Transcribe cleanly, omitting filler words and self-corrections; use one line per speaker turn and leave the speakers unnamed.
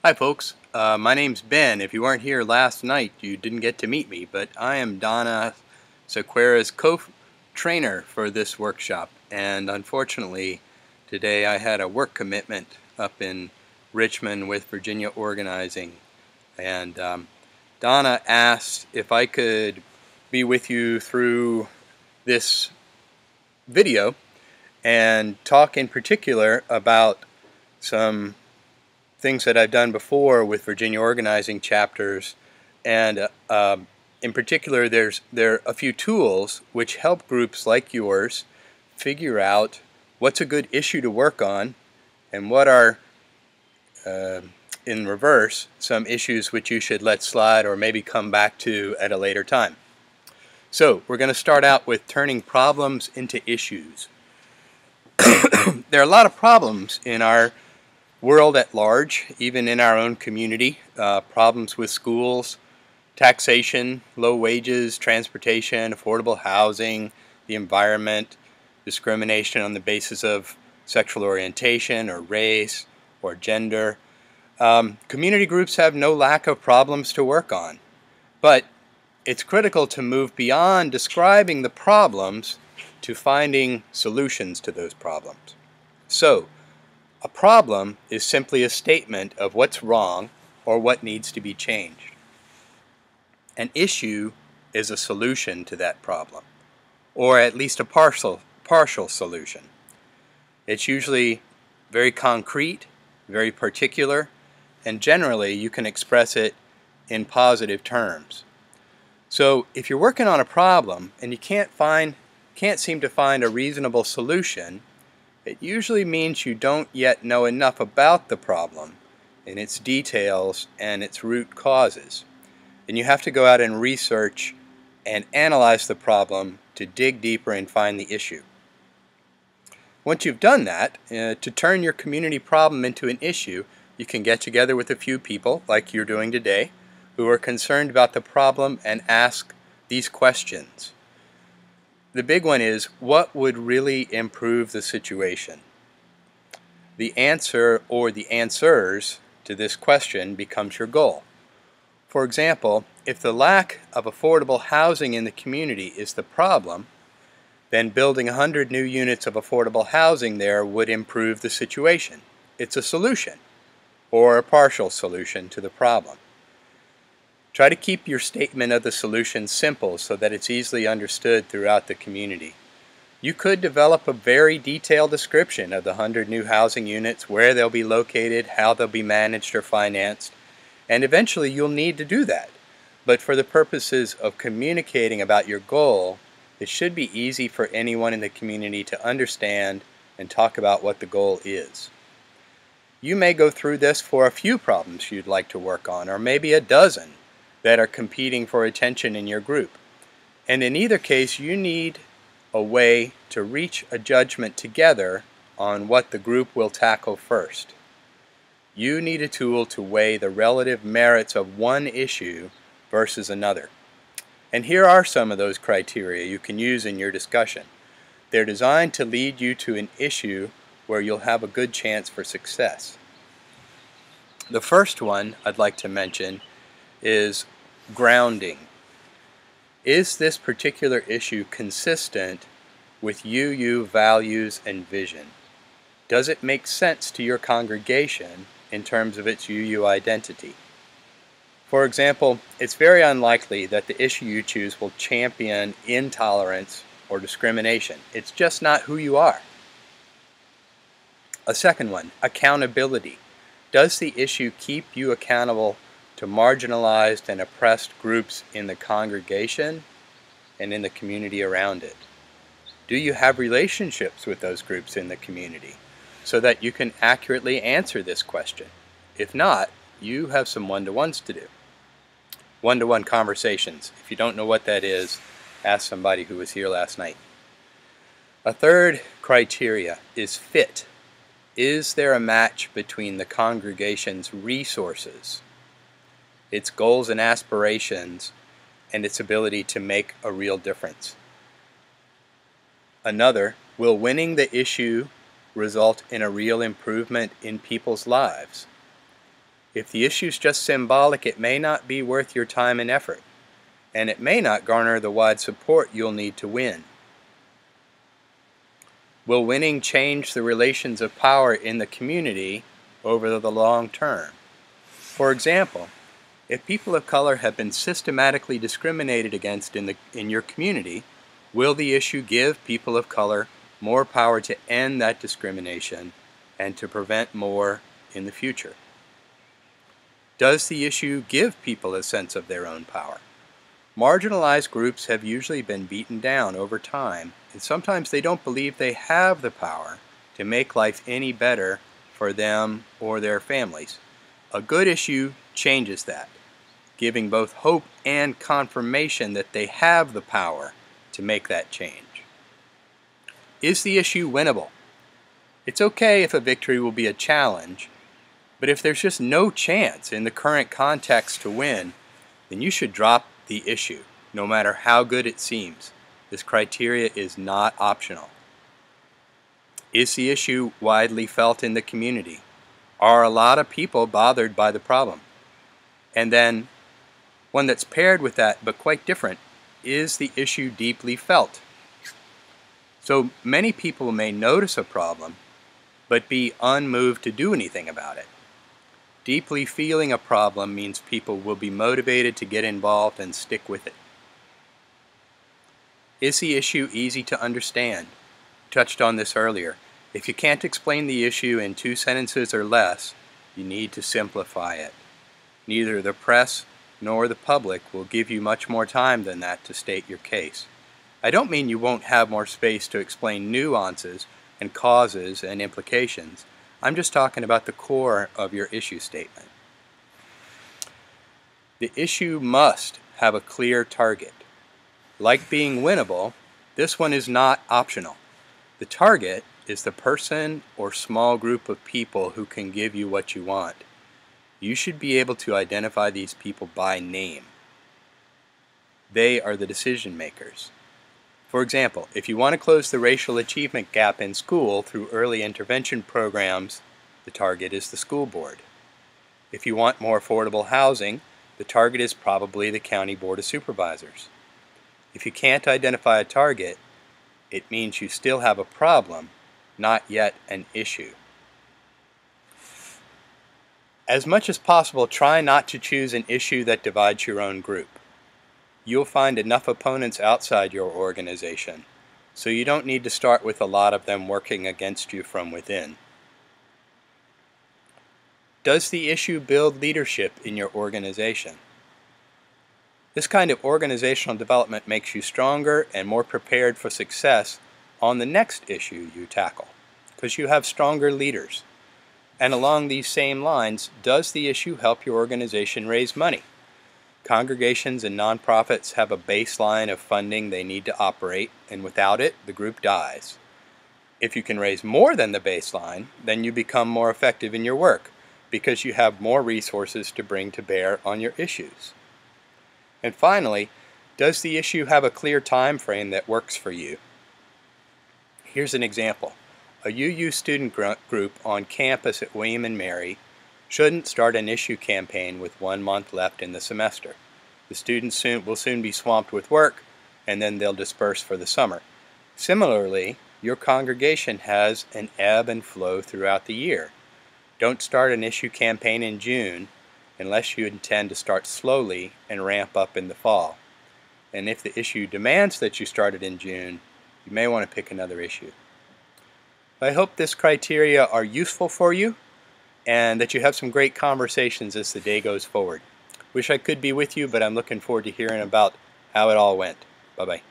Hi folks, my name's Ben. If you weren't here last night, you didn't get to meet me, but I am Donna Sequeira's co-trainer for this workshop, and unfortunately today I had a work commitment up in Richmond with Virginia Organizing, and Donna asked if I could be with you through this video and talk in particular about some things that I've done before with Virginia Organizing chapters, and in particular there are a few tools which help groups like yours figure out what's a good issue to work on and what are, in reverse, some issues which you should let slide or maybe come back to at a later time. So we're going to start out with turning problems into issues. There are a lot of problems in our world at large, even in our own community. Problems with schools, taxation, low wages, transportation, affordable housing, the environment, discrimination on the basis of sexual orientation or race or gender. Community groups have no lack of problems to work on, but it's critical to move beyond describing the problems to finding solutions to those problems. So, a problem is simply a statement of what's wrong or what needs to be changed. An issue is a solution to that problem, or at least a partial solution. It's usually very concrete, very particular, and generally you can express it in positive terms. So if you're working on a problem and you can't seem to find a reasonable solution, it usually means you don't yet know enough about the problem and its details and its root causes. And you have to go out and research and analyze the problem to dig deeper and find the issue. Once you've done that, to turn your community problem into an issue, you can get together with a few people, like you're doing today, who are concerned about the problem and ask these questions. The big one is, what would really improve the situation? The answer or the answers to this question becomes your goal. For example, if the lack of affordable housing in the community is the problem, then building 100 new units of affordable housing there would improve the situation. It's a solution, or a partial solution to the problem. Try to keep your statement of the solution simple so that it's easily understood throughout the community. You could develop a very detailed description of the 100 new housing units, where they'll be located, how they'll be managed or financed, and eventually you'll need to do that. But for the purposes of communicating about your goal, it should be easy for anyone in the community to understand and talk about what the goal is. You may go through this for a few problems you'd like to work on, or maybe a dozen that are competing for attention in your group. And in either case, you need a way to reach a judgment together on what the group will tackle first. You need a tool to weigh the relative merits of one issue versus another. And here are some of those criteria you can use in your discussion. They're designed to lead you to an issue where you'll have a good chance for success. The first one I'd like to mention is grounding. Is this particular issue consistent with UU values and vision? Does it make sense to your congregation in terms of its UU identity? For example, it's very unlikely that the issue you choose will champion intolerance or discrimination. It's just not who you are. A second one, accountability. Does the issue keep you accountable to marginalized and oppressed groups in the congregation and in the community around it? Do you have relationships with those groups in the community so that you can accurately answer this question? If not, you have some one-to-ones to do. One-to-one conversations. If you don't know what that is, ask somebody who was here last night. A third criteria is fit. Is there a match between the congregation's resources, its goals and aspirations, and its ability to make a real difference? Another, will winning the issue result in a real improvement in people's lives? If the issue is just symbolic, it may not be worth your time and effort, and it may not garner the wide support you'll need to win. Will winning change the relations of power in the community over the long term? For example, if people of color have been systematically discriminated against in your community, will the issue give people of color more power to end that discrimination and to prevent more in the future? Does the issue give people a sense of their own power? Marginalized groups have usually been beaten down over time, and sometimes they don't believe they have the power to make life any better for them or their families. A good issue changes that, giving both hope and confirmation that they have the power to make that change. Is the issue winnable? It's okay if a victory will be a challenge, but if there's just no chance in the current context to win, then you should drop the issue, no matter how good it seems. This criteria is not optional. Is the issue widely felt in the community? Are a lot of people bothered by the problem? And then, one that's paired with that, but quite different, is the issue deeply felt? So many people may notice a problem, but be unmoved to do anything about it. Deeply feeling a problem means people will be motivated to get involved and stick with it. Is the issue easy to understand? Touched on this earlier. If you can't explain the issue in 2 sentences or less, you need to simplify it. Neither the press nor the public will give you much more time than that to state your case. I don't mean you won't have more space to explain nuances and causes and implications. I'm just talking about the core of your issue statement. The issue must have a clear target. Like being winnable, this one is not optional. The target is the person or small group of people who can give you what you want. You should be able to identify these people by name. They are the decision makers. For example, if you want to close the racial achievement gap in school through early intervention programs, the target is the school board. If you want more affordable housing, the target is probably the county board of supervisors. If you can't identify a target, it means you still have a problem, not yet an issue. As much as possible, try not to choose an issue that divides your own group. You'll find enough opponents outside your organization, so you don't need to start with a lot of them working against you from within. Does the issue build leadership in your organization? This kind of organizational development makes you stronger and more prepared for success on the next issue you tackle, because you have stronger leaders. And along these same lines, does the issue help your organization raise money? Congregations and nonprofits have a baseline of funding they need to operate, and without it, the group dies. If you can raise more than the baseline, then you become more effective in your work, because you have more resources to bring to bear on your issues. And finally, does the issue have a clear time frame that works for you? Here's an example. A UU student group on campus at William & Mary shouldn't start an issue campaign with 1 month left in the semester. The students will soon be swamped with work, and then they'll disperse for the summer. Similarly, your congregation has an ebb and flow throughout the year. Don't start an issue campaign in June unless you intend to start slowly and ramp up in the fall. And if the issue demands that you start it in June, you may want to pick another issue. I hope this criteria are useful for you and that you have some great conversations as the day goes forward. Wish I could be with you, but I'm looking forward to hearing about how it all went. Bye-bye.